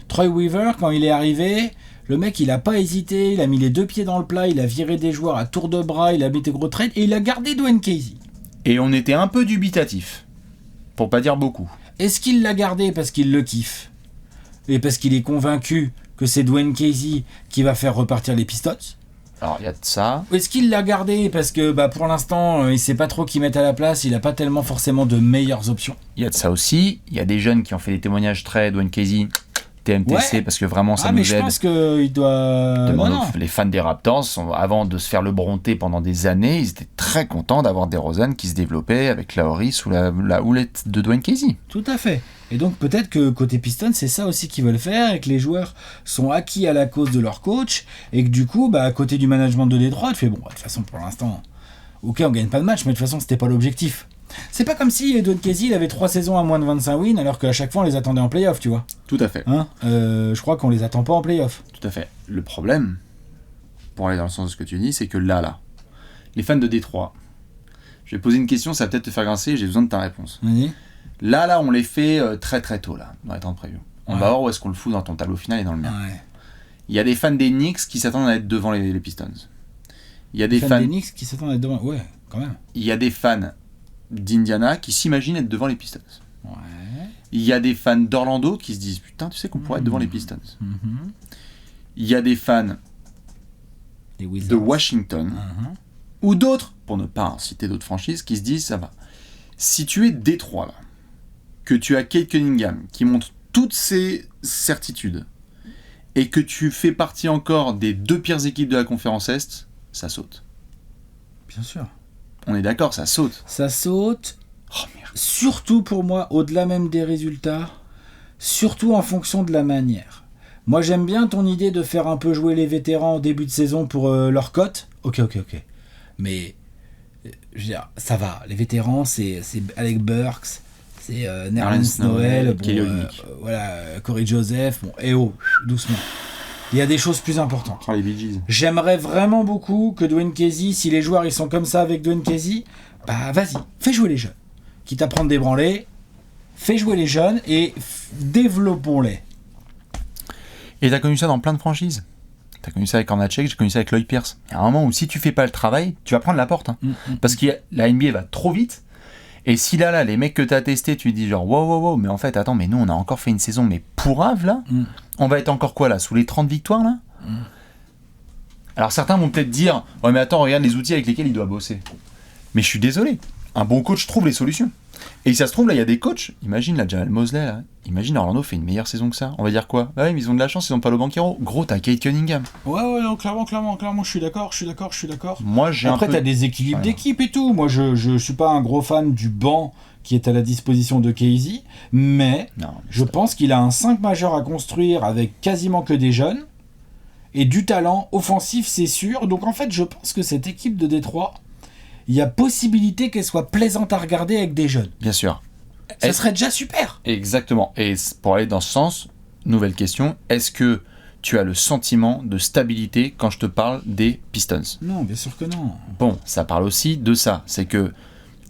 Troy Weaver, quand il est arrivé, le mec, il a pas hésité, il a mis les 2 pieds dans le plat, il a viré des joueurs à tour de bras, il a mis des gros trades, et il a gardé Dwayne Casey. Et on était un peu dubitatif, pour pas dire beaucoup. Est-ce qu'il l'a gardé parce qu'il le kiffe? Et parce qu'il est convaincu que c'est Dwayne Casey qui va faire repartir les Pistons? Alors, il y a de ça. Ou est-ce qu'il l'a gardé parce que pour l'instant, il sait pas trop qui mettre à la place, il a pas tellement forcément de meilleures options? Il y a de ça aussi. Il y a des jeunes qui ont fait des témoignages très Dwayne Casey, TMTC, Ouais. parce que vraiment ça mais nous je aide. pense qu'il doit... Demande Non, non. Les fans des Raptors, avant de se faire le bronter pendant des années, ils étaient très contents d'avoir DeRozan qui se développait avec Lowry sous la houlette de Dwayne Casey. Tout à fait. Et donc peut-être que côté Pistons, c'est ça aussi qu'ils veulent faire, et que les joueurs sont acquis à la cause de leur coach, et que du coup, à côté du management de Détroit, tu fais bon, de toute façon pour l'instant, ok, on gagne pas de match, mais de toute façon c'était pas l'objectif. C'est pas comme si Dwayne Casey il avait 3 saisons à moins de 25 wins, alors qu'à chaque fois on les attendait en playoff, tu vois. Tout à fait. Hein je crois qu'on les attend pas en playoff. Tout à fait. Le problème, pour aller dans le sens de ce que tu dis, c'est que là, Les fans de Détroit. Je vais poser une question, ça va peut-être te faire grincer, j'ai besoin de ta réponse. Vas-y. Là, on les fait très très tôt, là, dans les temps de preview. On va voir où est-ce qu'on le fout dans ton tableau final et dans le mien. Ouais. Il y a des fans des Knicks qui s'attendent à être devant les Pistons. Il y a des fans des Knicks qui s'attendent à être devant. Ouais, quand même. Il y a des fans d'Indiana qui s'imaginent être devant les Pistons. Ouais. Il y a des fans d'Orlando qui se disent putain, tu sais qu'on pourrait être devant les Pistons. Il y a des fans de Washington ou d'autres, pour ne pas citer d'autres franchises, qui se disent ça va. Si tu es Détroit là, que tu as Kate Cunningham qui montre toutes ses certitudes et que tu fais partie encore des 2 pires équipes de la conférence Est, ça saute. Bien sûr. On est d'accord, ça saute. Ça saute. Oh merde. Surtout pour moi, au-delà même des résultats, surtout en fonction de la manière. Moi, j'aime bien ton idée de faire un peu jouer les vétérans au début de saison pour leur cote. Ok. Mais, je veux dire, ça va. Les vétérans, c'est Alec Burks, c'est Nerlens Noel, voilà, Corey Joseph. Bon, doucement. Il y a des choses plus importantes. Oh, les Bee Gees. J'aimerais vraiment beaucoup que Dwayne Casey, si les joueurs ils sont comme ça avec Dwayne Casey, bah vas-y, fais jouer les jeunes. Quitte à prendre des branlées, fais jouer les jeunes et développons-les. Et t'as connu ça dans plein de franchises. T'as connu ça avec Hornacek, j'ai connu ça avec Lloyd Pierce. Il y a un moment où si tu fais pas le travail, tu vas prendre la porte. Parce que la NBA va trop vite. Et si là, les mecs que t'as testés, tu dis genre wow, mais en fait, attends, mais nous on a encore fait une saison, mais pourrave là. On va être encore quoi là, sous les 30 victoires là. Alors certains vont peut-être dire ouais, mais attends, regarde les outils avec lesquels il doit bosser. Mais je suis désolé, un bon coach trouve les solutions. Et si ça se trouve, là, il y a des coachs, imagine la Jamal Mosley, là. Imagine Orlando fait une meilleure saison que ça. On va dire quoi? Bah oui, mais ils ont de la chance, ils ont pas le Banchero. Gros, t'as Kate Cunningham. Ouais, non, clairement, je suis d'accord. Moi, j'ai Après, t'as des équilibres d'équipe et tout. Moi, je suis pas un gros fan du banc qui est à la disposition de Casey, mais je pense qu'il a un 5 majeur à construire avec quasiment que des jeunes et du talent offensif, c'est sûr. Donc, en fait, je pense que cette équipe de Détroit, il y a possibilité qu'elle soit plaisante à regarder avec des jeunes. Bien sûr. Ça serait déjà super. Exactement. Et pour aller dans ce sens, nouvelle question, est-ce que tu as le sentiment de stabilité quand je te parle des Pistons? Non, bien sûr que non. Bon, ça parle aussi de ça. C'est que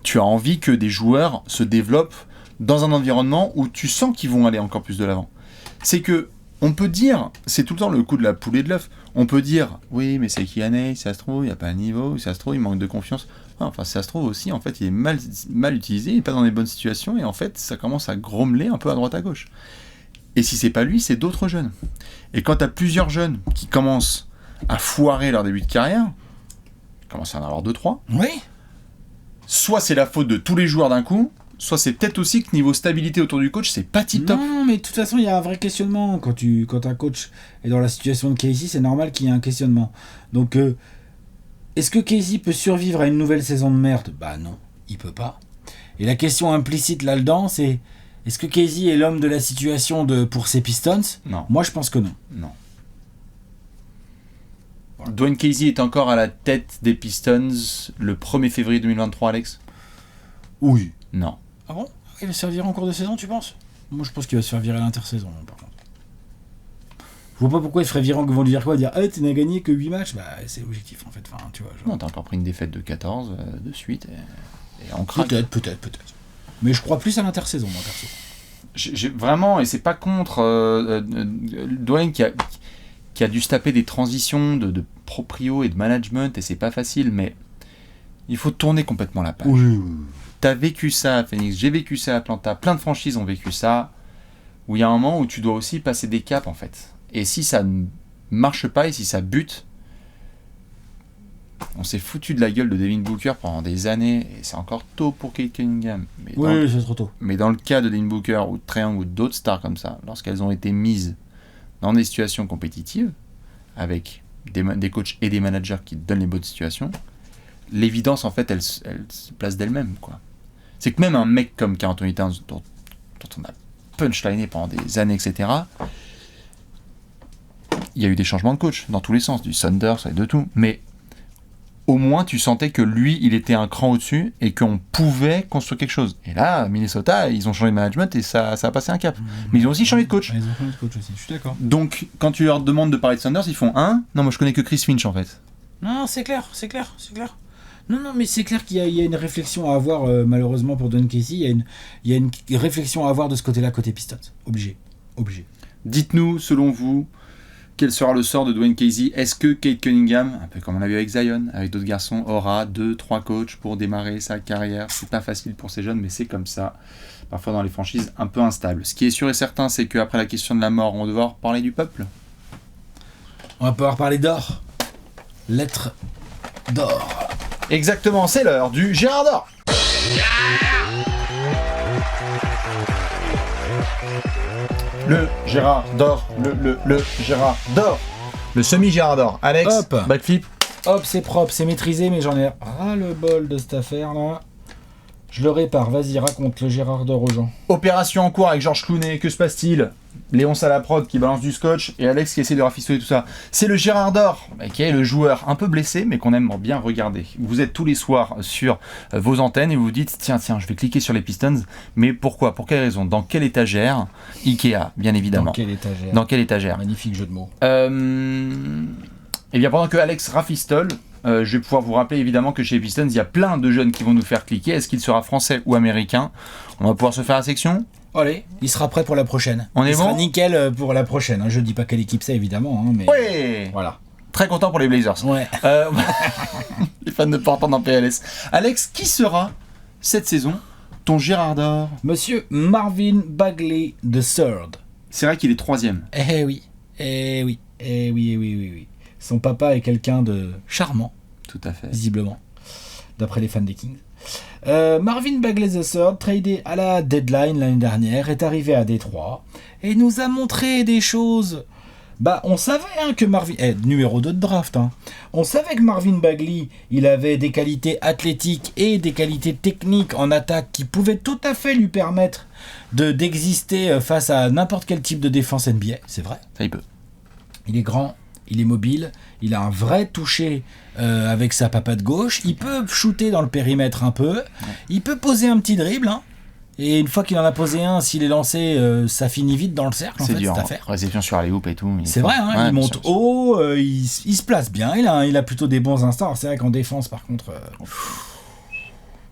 tu as envie que des joueurs se développent dans un environnement où tu sens qu'ils vont aller encore plus de l'avant. C'est que, on peut dire, c'est tout le temps le coup de la poule et de l'œuf, on peut dire, oui, mais c'est Kianey, ça se trouve, il n'y a pas un niveau, ça se trouve, il manque de confiance. Enfin, ça se trouve aussi, en fait, il est mal utilisé, il n'est pas dans les bonnes situations, et en fait, ça commence à grommeler un peu à droite à gauche. Et si c'est pas lui, c'est d'autres jeunes. Et quand tu as plusieurs jeunes qui commencent à foirer leur début de carrière, il commence à en avoir 2-3, oui. Soit c'est la faute de tous les joueurs d'un coup, soit c'est peut-être aussi que niveau stabilité autour du coach, c'est pas tip-top. Non, mais de toute façon, il y a un vrai questionnement. Quand un coach est dans la situation de Casey, c'est normal qu'il y ait un questionnement. Donc, est-ce que Casey peut survivre à une nouvelle saison de merde? Bah non, il peut pas. Et la question implicite là-dedans, c'est est-ce que Casey est l'homme de la situation pour ses Pistons? Non. Moi, je pense que non. Non. Voilà. Dwayne Casey est encore à la tête des Pistons le 1er février 2023, Alex? Oui. Non. Ah bon? Il va se servir en cours de saison, tu penses? Moi, je pense qu'il va se faire virer à l'intersaison, par contre. Je vois pas pourquoi il ferait virer, vont lui dire quoi? Dire, tu n'as gagné que 8 matchs? Bah, c'est l'objectif, en fait. Enfin, tu vois, genre... Non, t'as encore pris une défaite de 14 de suite, et on craque. Peut-être. Mais je crois plus à l'intersaison, moi, perso. J'ai vraiment, et c'est pas contre Dwayne qui a dû se taper des transitions de proprio et de management, et c'est pas facile, mais il faut tourner complètement la page. Oui. T'as vécu ça à Phoenix, j'ai vécu ça à Atlanta, plein de franchises ont vécu ça, où il y a un moment où tu dois aussi passer des caps, en fait. Et si ça ne marche pas, et si ça bute, on s'est foutu de la gueule de Devin Booker pendant des années, et c'est encore tôt pour Kate Cunningham. Oui, c'est trop tôt. Mais dans le cas de Devin Booker ou de Trae Young ou d'autres stars comme ça, lorsqu'elles ont été mises dans des situations compétitives, avec des coachs et des managers qui donnent les bonnes situations, l'évidence, en fait, elle se place d'elle-même, quoi. C'est que même un mec comme Karl Anthony Towns, dont on a punchliné pendant des années, etc., il y a eu des changements de coach dans tous les sens, du Thunder, ça et de tout, mais au moins tu sentais que lui, il était un cran au-dessus et qu'on pouvait construire quelque chose. Et là, Minnesota, ils ont changé de management et ça a passé un cap. Mais ils ont aussi changé de coach. Ils ont changé de coach aussi, je suis d'accord. Donc, quand tu leur demandes de parler de Sanders, ils font non, moi je connais que Chris Finch en fait. Non, c'est clair. Non, mais c'est clair qu'il y a une réflexion à avoir, malheureusement pour Dwayne Casey, il y a une réflexion à avoir de ce côté-là, côté Pistons. Obligé. Dites-nous, selon vous, quel sera le sort de Dwayne Casey? Est-ce que Cade Cunningham, un peu comme on l'a vu avec Zion, avec d'autres garçons, aura 2-3 coachs pour démarrer sa carrière? C'est pas facile pour ces jeunes, mais c'est comme ça. Parfois dans les franchises un peu instables. Ce qui est sûr et certain, c'est qu'après la question de la mort, on va devoir parler du peuple. On va pouvoir parler d'or. Lettre d'or. Exactement, c'est l'heure du Gérard d'or. Le Gérard d'or, le Gérard d'or. Le semi-Gérard d'or. Alex, Hop. backflip. Hop, c'est propre, c'est maîtrisé, mais j'en ai ras le bol de cette affaire-là. Je le répare, vas-y, raconte le Gérard d'or aux gens. Opération en cours avec Georges Clooney, que se passe-t-il? Léonce à la prod qui balance du scotch et Alex qui essaie de rafistoler tout ça. C'est le Gérard d'or, qui est le joueur un peu blessé mais qu'on aime bien regarder. Vous êtes tous les soirs sur vos antennes et vous vous dites tiens, je vais cliquer sur les Pistons, mais pourquoi? Pour quelle raison? Dans quelle étagère? Ikea, bien évidemment. Dans quelle étagère? Magnifique jeu de mots. Et bien pendant que Alex rafistole, je vais pouvoir vous rappeler évidemment que chez les Pistons, il y a plein de jeunes qui vont nous faire cliquer. Est-ce qu'il sera français ou américain? On va pouvoir se faire la section. Allez, il sera prêt pour la prochaine. On est il bon? sera nickel pour la prochaine. Je dis pas quelle équipe c'est évidemment, mais Ouais. voilà. Très content pour les Blazers. Ouais. Les fans de Portland en PLS. Alex, qui sera cette saison ton Gérard d'or? Monsieur Marvin Bagley III. C'est vrai qu'il est 3e. Eh oui. Son papa est quelqu'un de charmant. Tout à fait. Visiblement, d'après les fans des Kings. Marvin Bagley III, tradé à la deadline l'année dernière, est arrivé à Détroit et nous a montré des choses. On savait que Marvin... numéro 2 de draft. On savait que Marvin Bagley, il avait des qualités athlétiques et des qualités techniques en attaque qui pouvaient tout à fait lui permettre d'exister face à n'importe quel type de défense NBA. C'est vrai. Ça, il peut. Il est grand, il est mobile, il a un vrai toucher avec sa papate gauche, il peut shooter dans le périmètre un peu, il peut poser un petit dribble, et une fois qu'il en a posé un, s'il est lancé, ça finit vite dans le cercle, c'est en fait, dur, cette affaire. Réception sur alley-oop et tout. C'est vrai, il monte haut, il se place bien, il a plutôt des bons instants. Alors c'est vrai qu'en défense, par contre,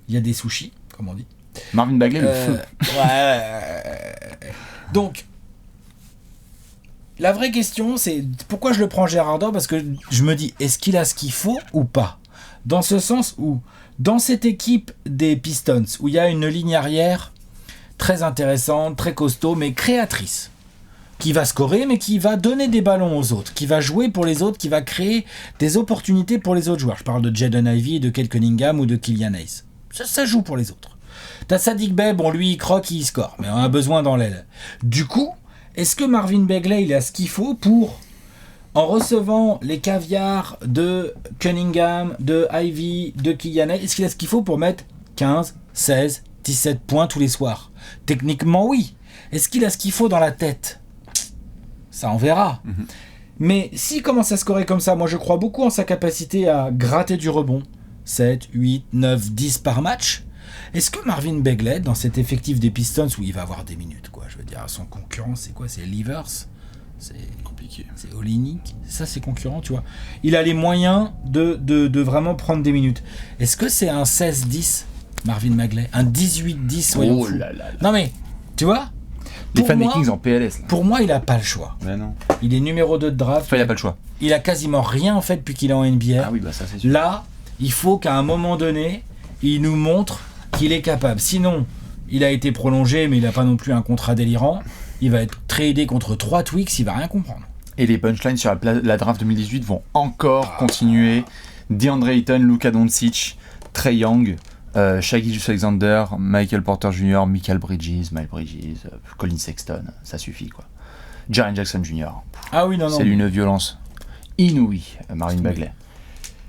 il y a des sushis, comme on dit. Marvin Bagley, le feu. Donc, la vraie question, c'est pourquoi je le prends Gérard d'or? Parce que je me dis, est-ce qu'il a ce qu'il faut ou pas? Dans ce sens où, dans cette équipe des Pistons, où il y a une ligne arrière très intéressante, très costaud, mais créatrice, qui va scorer, mais qui va donner des ballons aux autres, qui va jouer pour les autres, qui va créer des opportunités pour les autres joueurs. Je parle de Jaden Ivey, de Cade Cunningham ou de Killian Hayes. Ça joue pour les autres. T'as Saddiq Bey, lui il croque, il score, mais on a besoin dans l'aile. Du coup, est-ce que Marvin Bagley il a ce qu'il faut pour, en recevant les caviars de Cunningham, de Ivy, de Killian Hayes, est-ce qu'il a ce qu'il faut pour mettre 15, 16, 17 points tous les soirs? Techniquement oui. Est-ce qu'il a ce qu'il faut dans la tête? Ça on verra. Mais s'il commence à scorer comme ça, moi je crois beaucoup en sa capacité à gratter du rebond. 7, 8, 9, 10 par match. Est-ce que Marvin Bagley, dans cet effectif des Pistons, où il va avoir des minutes, quoi, je veux dire, son concurrent, c'est quoi? C'est Livers? C'est compliqué. C'est Olynyk? Ça, c'est concurrent, tu vois. Il a les moyens de vraiment prendre des minutes. Est-ce que c'est un 16-10, Marvin Bagley? Un 18-10, soyons fous. Non mais, tu vois? Les fans des Kings en PLS. Là. Pour moi, il a pas le choix. Mais non. Il est numéro 2 de draft. Enfin, il a pas le choix. Il a quasiment rien fait depuis qu'il est en NBA. Ah oui, ça c'est sûr. Là, il faut qu'à un moment donné, il nous montre qu'il est capable. Sinon, il a été prolongé, mais il n'a pas non plus un contrat délirant. Il va être tradé contre 3 Twix, il va rien comprendre. Et les punchlines sur la draft 2018 vont encore continuer. DeAndre Ayton, Luka Doncic, Trae Young, Shai Gilgeous-Alexander, Michael Porter Jr., Miles Bridges, Colin Sexton, ça suffit quoi. Jaren Jackson Jr. Ah oui, non. C'est une violence inouïe, Marvin Bagley.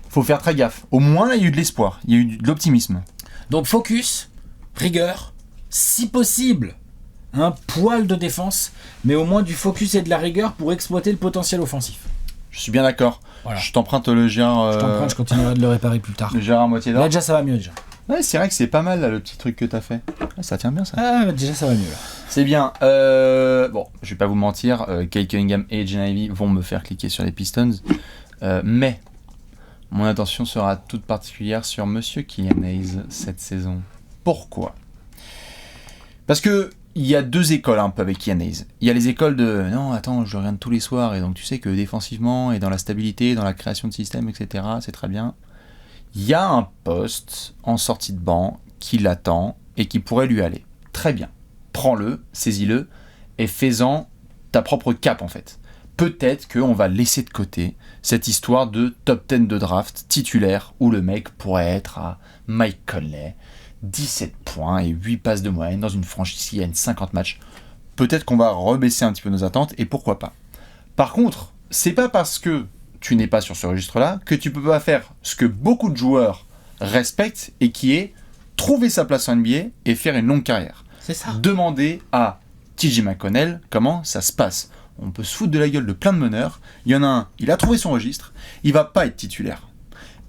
Faut faire très gaffe. Au moins, là, il y a eu de l'espoir, il y a eu de l'optimisme. Donc focus, rigueur, si possible, un poil de défense, mais au moins du focus et de la rigueur pour exploiter le potentiel offensif. Je suis bien d'accord. Voilà. Je t'emprunte le Gérard. Je continuerai de le réparer plus tard. Le Gérard à moitié d'or. Là déjà ça va mieux déjà. Ouais, c'est vrai que c'est pas mal là, le petit truc que t'as fait. Ouais, ça tient bien ça. Ah, déjà ça va mieux là. C'est bien. Bon, je vais pas vous mentir, Cade Cunningham et Jaden Ivey vont me faire cliquer sur les Pistons, mais Mon attention sera toute particulière sur Monsieur Killian Hayes cette saison. Pourquoi ? Parce que il y a deux écoles un peu avec Killian Hayes. Il y a les écoles de non, attends, je regarde tous les soirs et donc tu sais que défensivement et dans la stabilité, dans la création de système, etc., c'est très bien. Il y a un poste en sortie de banc qui l'attend et qui pourrait lui aller. Très bien. Prends-le, saisis-le et fais-en ta propre cape en fait. Peut-être qu'on va laisser de côté cette histoire de top 10 de draft titulaire où le mec pourrait être à Mike Conley, 17 points et 8 passes de moyenne dans une franchise qui gagne 50 matchs. Peut-être qu'on va rebaisser un petit peu nos attentes et pourquoi pas. Par contre, c'est pas parce que tu n'es pas sur ce registre-là que tu peux pas faire ce que beaucoup de joueurs respectent et qui est trouver sa place en NBA et faire une longue carrière. C'est ça. Demandez à TJ McConnell comment ça se passe. On peut se foutre de la gueule de plein de meneurs. Il y en a un, il a trouvé son registre, il va pas être titulaire.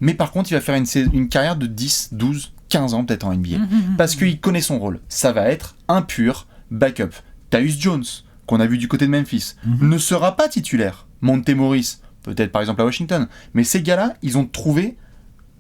Mais par contre, il va faire une carrière de 10, 12, 15 ans peut-être en NBA. Parce qu'il connaît son rôle. Ça va être un pur backup. Tyus Jones, qu'on a vu du côté de Memphis, ne sera pas titulaire. Monte Morris, peut-être par exemple à Washington. Mais ces gars-là, ils ont trouvé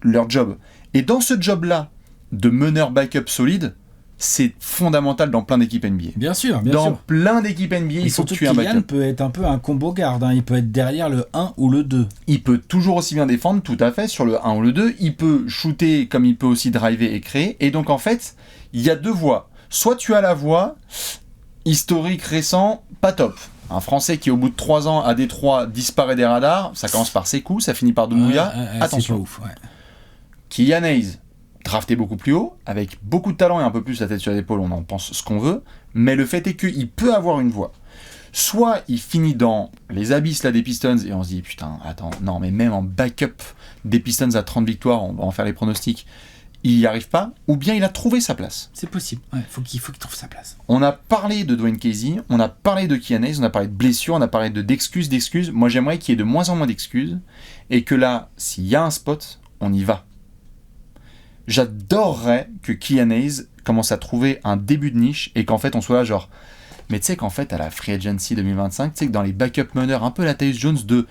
leur job. Et dans ce job-là, de meneur backup solide, c'est fondamental dans plein d'équipes NBA. Bien sûr, Dans plein d'équipes NBA, il faut que tu aies un Kylian backup. peut être un peu un combo garde, hein. Il peut être derrière le 1 ou le 2. Il peut toujours aussi bien défendre, tout à fait, sur le 1 ou le 2. Il peut shooter comme il peut aussi driver et créer. Et donc en fait, il y a deux voies. Soit tu as la voie historique, récent, pas top. Un Français qui au bout de 3 ans à Détroit disparaît des radars, ça commence par Sekou, ça finit par Doumbouya. Attention. C'est pas ouf, ouais. Killian Hayes, drafté beaucoup plus haut, avec beaucoup de talent et un peu plus la tête sur l'épaule, on en pense ce qu'on veut, mais le fait est qu'il peut avoir une voie. Soit il finit dans les abysses là, des Pistons et on se dit putain, attends, non mais même en backup des Pistons à 30 victoires, on va en faire les pronostics, il n'y arrive pas, ou bien il a trouvé sa place. C'est possible, ouais, faut qu'il trouve sa place. On a parlé de Dwayne Casey, on a parlé de Killian Hayes, on a parlé de blessures, on a parlé d'excuses. Moi j'aimerais qu'il y ait de moins en moins d'excuses et que là, s'il y a un spot, on y va. J'adorerais que Killian Hayes commence à trouver un début de niche et qu'en fait on soit là genre mais tu sais qu'en fait à la Free Agency 2025, tu sais que dans les backup meneurs un peu la Tyus Jones de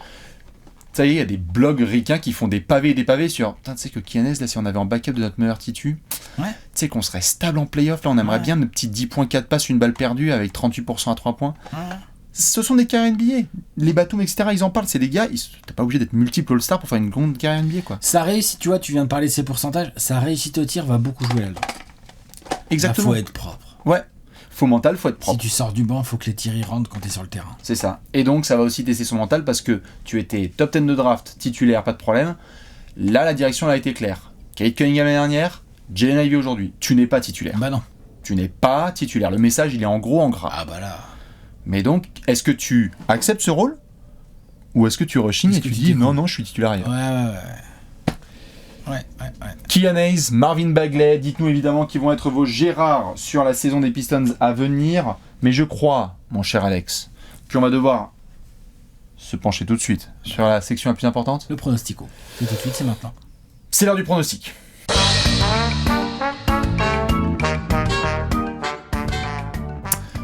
ça y est, il y a des blogs ricains qui font des pavés sur putain, tu sais que Killian Hayes là si on avait en backup de notre meilleur titu, tu sais qu'on serait stable en playoff là, on aimerait bien nos petits 10 points 4 passes, une balle perdue avec 38% à 3 points. Ce sont des carrières NBA. Les Batum, etc., ils en parlent. C'est des gars, t'es pas obligé d'être multiple All-Star pour faire une grande carrière NBA, quoi. Ça réussit, tu vois, tu viens de parler de ces pourcentages, sa réussite au tir va beaucoup jouer là-dedans. Exactement. Là, faut être propre. Ouais. Faut mental, faut être propre. Si tu sors du banc, faut que les tirs y rentrent quand t'es sur le terrain. C'est ça. Et donc, ça va aussi tester son mental parce que tu étais top 10 de draft, titulaire, pas de problème. Là, la direction elle a été claire. Kate Cunningham l'année dernière, Jalen Ivey aujourd'hui. Tu n'es pas titulaire. Bah non. Tu n'es pas titulaire. Le message, il est en gros en gras. Ah bah là. Mais donc, est-ce que tu acceptes ce rôle ou est-ce que tu rechignes et tu dis non, je suis titulaire ailleurs. Ouais. Killian Hayes, Marvin Bagley, dites-nous évidemment qui vont être vos Gérards sur la saison des Pistons à venir. Mais je crois, mon cher Alex, qu'on va devoir se pencher tout de suite sur la section la plus importante. Le pronostico. C'est tout de suite, c'est maintenant. C'est l'heure du pronostic.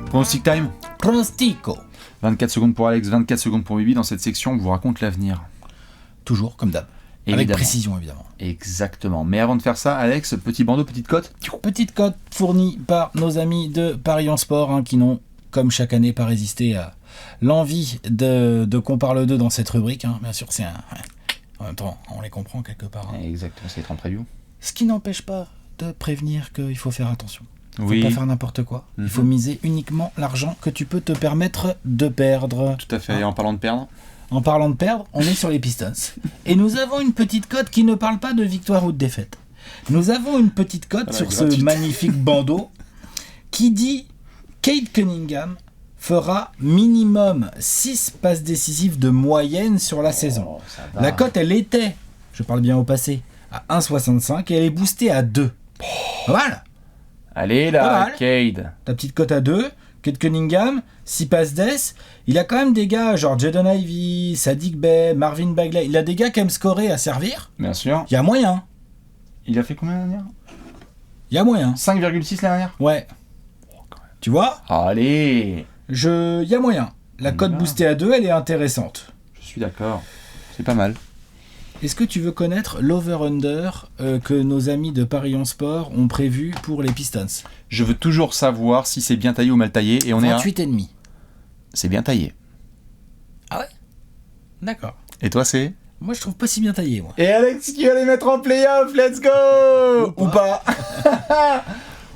Pronostic time. Pronostico. 24 secondes pour Alex, 24 secondes pour Bibi. Dans cette section, on vous raconte l'avenir. Toujours, comme d'hab. Évidemment. Avec précision, évidemment. Exactement. Mais avant de faire ça, Alex, petit bandeau, petite cote. Petite cote fournie par nos amis de Paris en Sport, hein, qui n'ont, comme chaque année, pas résisté à l'envie de qu'on parle d'eux dans cette rubrique. Hein. Bien sûr, c'est un... En même temps, on les comprend quelque part. Hein. Exactement, c'est en preview. Ce qui n'empêche pas de prévenir qu'il faut faire attention. Il ne Oui. faut pas faire n'importe quoi. Il faut miser uniquement l'argent que tu peux te permettre de perdre. Tout à fait. Et en parlant de perdre. En parlant de perdre, on est sur les Pistons. Et nous avons une petite cote qui ne parle pas de victoire ou de défaite. Nous avons une petite cote sur ce magnifique bandeau qui dit Kate Cunningham fera minimum 6 passes décisives de moyenne sur la saison. La cote, elle était, je parle bien au passé, à 1,65 et elle est boostée à 2. Voilà. Allez là, Cade. Ta petite cote à 2. Kate Cunningham, 6 passes d'ess. Il a quand même des gars genre Jaden Ivey, Saddiq Bey, Marvin Bagley. Il a des gars qui aiment scorer à servir. Bien sûr. Il y a moyen. Il a fait combien l'année dernière ? Il y a moyen. 5,6 l'année dernière ? Ouais. Tu vois ? Allez. Il y a moyen. La cote boostée à 2, elle est intéressante. Je suis d'accord. C'est pas mal. Est-ce que tu veux connaître l'over-under que nos amis de Paris en Sport ont prévu pour les Pistons? Je veux toujours savoir si c'est bien taillé ou mal taillé. Et on est à... 28,5. C'est bien taillé. Ah ouais? D'accord. Et toi, c'est? Moi, je trouve pas si bien taillé, moi. Et Alex qui va les mettre en playoff, let's go! Ou pas?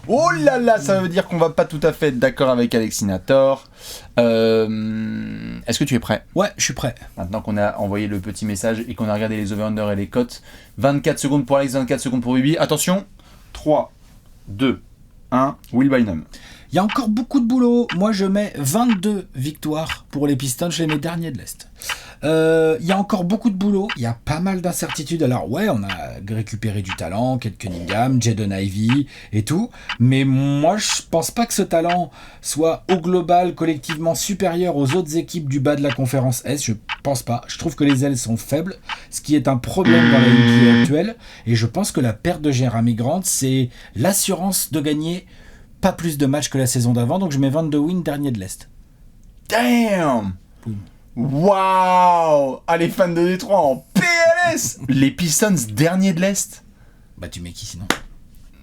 Oh là là, ça veut dire qu'on va pas tout à fait être d'accord avec Alexinator. Est-ce que tu es prêt? Ouais, je suis prêt. Maintenant qu'on a envoyé le petit message et qu'on a regardé les over-under et les cotes, 24 secondes pour Alex, 24 secondes pour Bibi. Attention, 3, 2, 1, Will Bynum. Il y a encore beaucoup de boulot. Moi, je mets 22 victoires pour les Pistons. Je les mets derniers de l'Est. Il y a encore beaucoup de boulot. Il y a pas mal d'incertitudes. Alors, ouais, on a récupéré du talent. Kate Cunningham, Jaden Ivey et tout. Mais moi, je pense pas que ce talent soit au global, collectivement supérieur aux autres équipes du bas de la conférence S. Je pense pas. Je trouve que les ailes sont faibles, ce qui est un problème dans la NBA actuelle. Et je pense que la perte de Jeremy Grant, c'est l'assurance de gagner pas plus de matchs que la saison d'avant, donc je mets 22 wins, dernier de l'Est. Damn! Waouh! Ah, les fans de Détroit en PLS! Les Pistons, dernier de l'Est? Bah, tu mets qui sinon?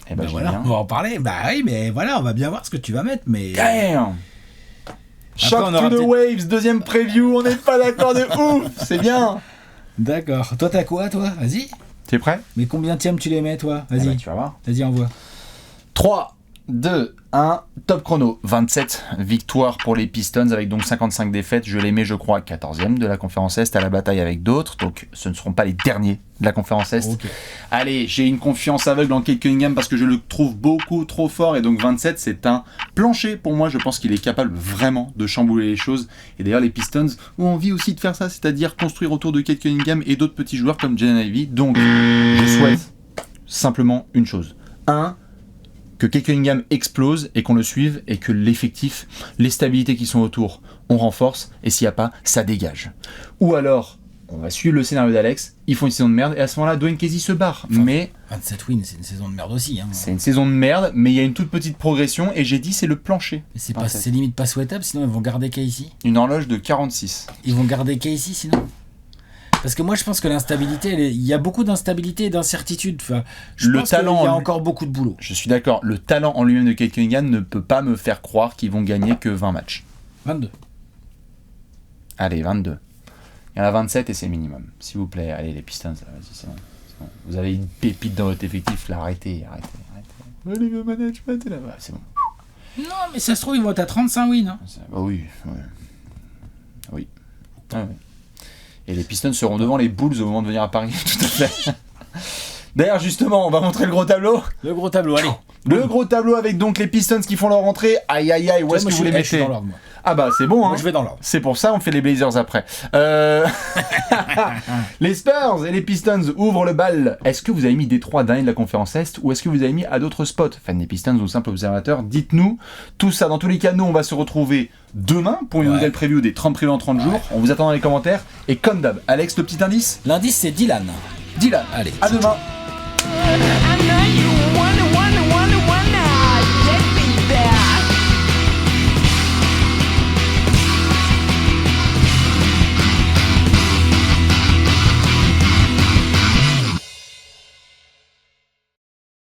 Eh ben, voilà, on va en parler. Bah oui, mais voilà, on va bien voir ce que tu vas mettre, mais... Damn! Shock on aura to the peut-être- Waves, deuxième preview, on n'est pas d'accord de ouf! C'est bien! D'accord. Toi, t'as quoi, toi? Vas-y. T'es prêt? Mais combien tièmes tu les mets, toi? Eh Vas-y. ben, tu vas voir. Vas-y, envoie. 3, 2, 1, top chrono. 27 victoires pour les Pistons avec donc 55 défaites. Je les mets, je crois, 14e de la conférence Est à la bataille avec d'autres. Donc ce ne seront pas les derniers de la conférence Est. Ok. Allez, j'ai une confiance aveugle en Kate Cunningham parce que je le trouve beaucoup trop fort. Et donc 27, c'est un plancher pour moi. Je pense qu'il est capable vraiment de chambouler les choses. Et d'ailleurs, les Pistons ont envie aussi de faire ça, c'est-à-dire construire autour de Kate Cunningham et d'autres petits joueurs comme Jaden Ivey. Donc je souhaite simplement une chose. Que Kate Cunningham explose et qu'on le suive et que l'effectif, les stabilités qui sont autour, on renforce et s'il n'y a pas, ça dégage. Ou alors, on va suivre le scénario d'Alex, ils font une saison de merde et à ce moment-là, Dwayne Casey se barre. Mais 27 wins, c'est une saison de merde aussi. Hein. c'est une saison de merde, mais il y a une toute petite progression et j'ai dit c'est le plancher. Mais c'est limite pas souhaitable, sinon ils vont garder Casey. Une horloge de 46. Ils vont garder Casey sinon. Parce que moi je pense que l'instabilité, il y a beaucoup d'instabilité et d'incertitude. Enfin, je Le pense talent, qu'il y a lui- encore beaucoup de boulot. Je suis d'accord, le talent en lui-même de Kate Cunningham ne peut pas me faire croire qu'ils vont gagner que 20 matchs. 22. Allez, 22. Il y en a 27 et c'est le minimum. S'il vous plaît, allez les Pistons, là, vas-y, c'est bon. Vous avez une pépite dans votre effectif, là, arrêtez. Allez, le management est là-bas, c'est bon. Non, mais ça se trouve, ils vont être à 35 wins. Hein. Bah oui, ouais. Oui. Ah ouais. Et les Pistons seront devant les Bulls au moment de venir à Paris, tout à fait. D'ailleurs, justement, on va montrer le gros tableau. Le gros tableau, allez. Le gros tableau avec donc les Pistons qui font leur entrée. Aïe aïe aïe, où est-ce que vous les Je mettez? suis dans l'ordre, moi. Ah bah c'est bon, hein. Moi, je vais dans l'ordre. C'est pour ça on fait les Blazers après. Les Spurs et les Pistons ouvrent le bal. Est-ce que vous avez mis Détroit dernier de la conférence Est ou est-ce que vous avez mis à d'autres spots? Fans des Pistons ou simples observateurs, dites-nous. Tout ça, dans tous les cas, nous on va se retrouver demain pour une nouvelle preview des 30 previews en 30 jours. On vous attend dans les commentaires. Et comme d'hab, Alex, le petit indice? L'indice, c'est Dylan. Dylan. Allez. À demain.